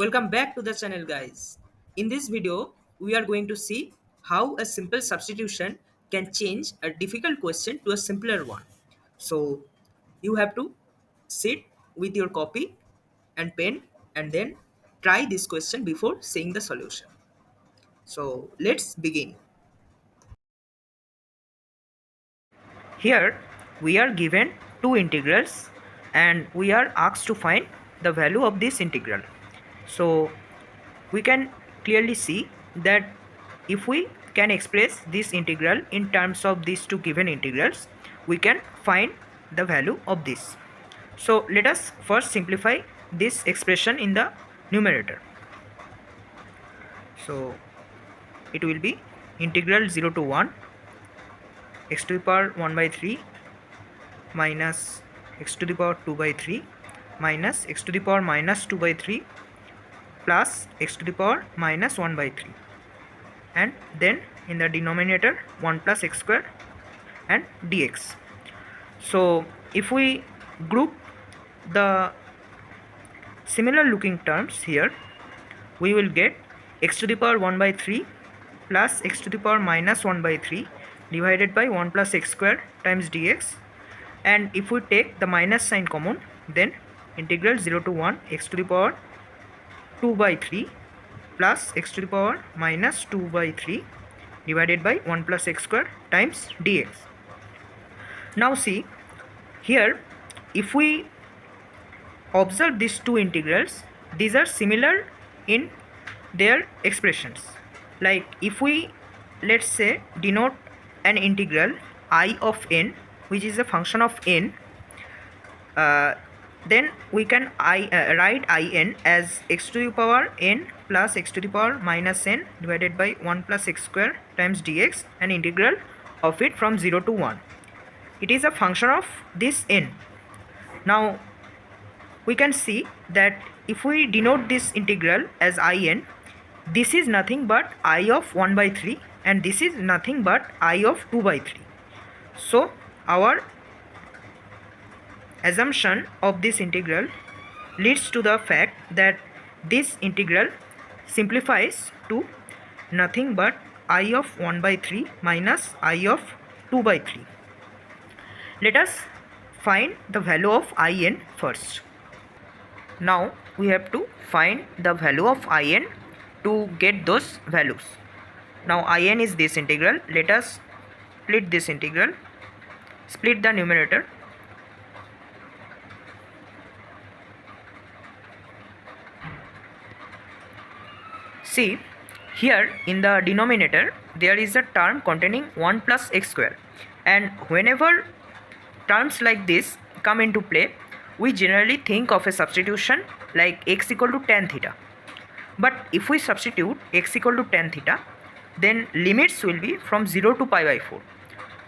Welcome back to the channel, guys. In this video we are going to see how a simple substitution can change a difficult question to a simpler one. So you have to sit with your copy and pen and then try this question before seeing the solution. So let's begin. Here we are given two integrals and we are asked to find the value of this integral. So we can clearly see that if we can express this integral in terms of these two given integrals, we can find the value of this. So let us first simplify this expression in the numerator. So it will be integral 0 to 1 x to the power 1 by 3 minus x to the power 2 by 3 minus x to the power minus 2 by 3 plus x to the power minus 1 by 3, and then in the denominator 1 plus x square and dx. So if we group the similar looking terms here, we will get x to the power 1 by 3 plus x to the power minus 1 by 3 divided by 1 plus x square times dx, and if we take the minus sign common, then integral 0 to 1 x to the power 2 by 3 plus x to the power minus 2 by 3 divided by 1 plus x square times dx. Now see here, if we observe these two integrals, these are similar in their expressions. Like if we, let's say, denote an integral I of n, which is a function of n, then we can write in as x to the power n plus x to the power minus n divided by 1 plus x square times dx, an integral of it from 0 to 1. It is a function of this n. Now we can see that if we denote this integral as in, this is nothing but I of 1 by 3 and this is nothing but I of 2 by 3. So our assumption of this integral leads to the fact that this integral simplifies to nothing but I of 1 by 3 minus I of 2 by 3. Let us find the value of in first. Now we have to find the value of in to get those values. Now in is this integral. Let us split this integral, split the numerator. See here in the denominator there is a term containing 1 plus x square, and whenever terms like this come into play, we generally think of a substitution like x equal to tan theta. But if we substitute x equal to tan theta, then limits will be from 0 to pi by 4.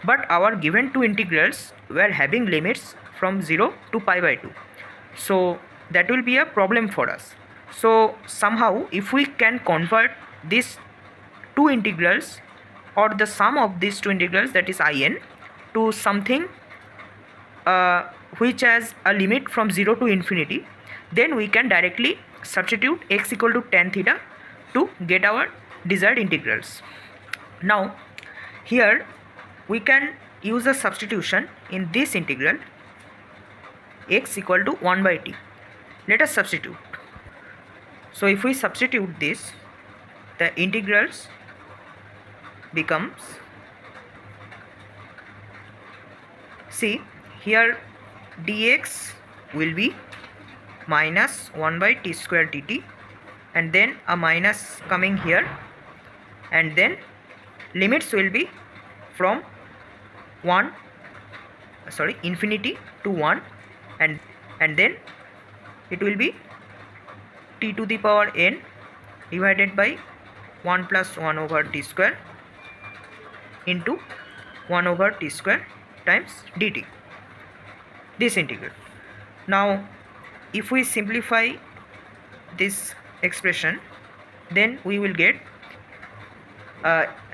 But our given two integrals were having limits from 0 to pi by 2. So that will be a problem for us. So somehow if we can convert these two integrals or the sum of these two integrals, that is in, to something which has a limit from 0 to infinity, then we can directly substitute x equal to tan theta to get our desired integrals. Now here we can use a substitution in this integral x equal to 1 by t. Let us substitute. So if we substitute this, the integrals becomes, see here dx will be minus 1 by t square dt, and then a minus coming here, and then limits will be from infinity to 1, and then it will be t to the power n divided by 1 plus 1 over t square into 1 over t square times dt, this integral. Now if we simplify this expression, then we will get,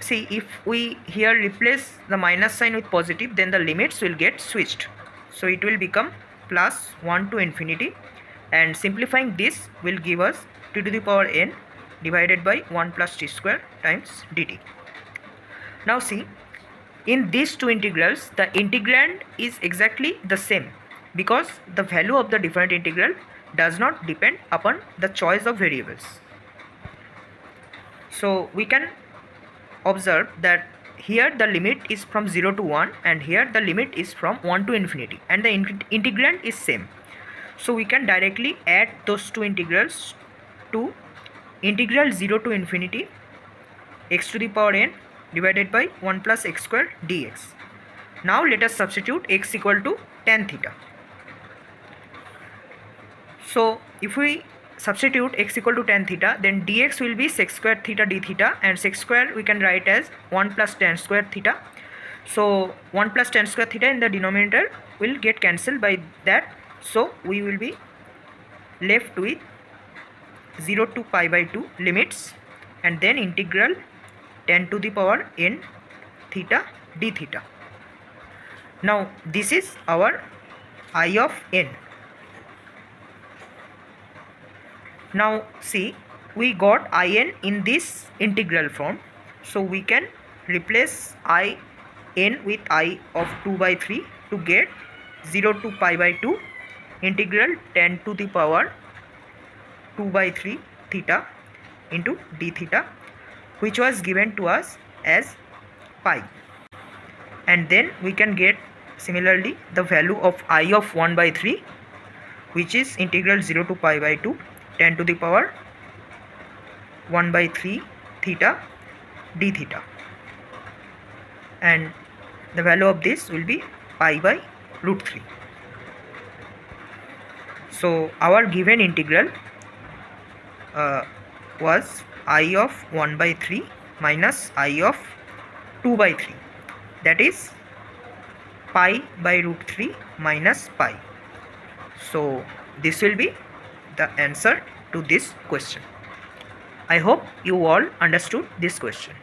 see if we here replace the minus sign with positive, then the limits will get switched. So it will become plus 1 to infinity, and simplifying this will give us t to the power n divided by 1 plus t square times dt. Now see, in these two integrals, the integrand is exactly the same because the value of the different integral does not depend upon the choice of variables. So we can observe that here the limit is from 0 to 1 and here the limit is from 1 to infinity, and the integrand is same. So we can directly add those two integrals to integral 0 to infinity x to the power n divided by 1 plus x square dx. Now let us substitute x equal to tan theta. So if we substitute x equal to tan theta, then dx will be sec square theta d theta, and sec square we can write as 1 plus tan square theta. So 1 plus tan square theta in the denominator will get cancelled by that. So we will be left with 0 to pi by 2 limits, and then integral tan to the power n theta d theta. Now this is our I of n. Now see, we got in in this integral form, so we can replace in with I of 2 by 3 to get 0 to pi by 2 integral tan to the power 2 by 3 theta into d theta, which was given to us as pi. And then we can get similarly the value of I of 1 by 3, which is integral 0 to pi by 2 tan to the power 1 by 3 theta d theta, and the value of this will be pi by root 3. So our given integral was I of 1 by 3 minus I of 2 by 3, that is pi by root 3 minus pi. So this will be the answer to this question. I hope you all understood this question.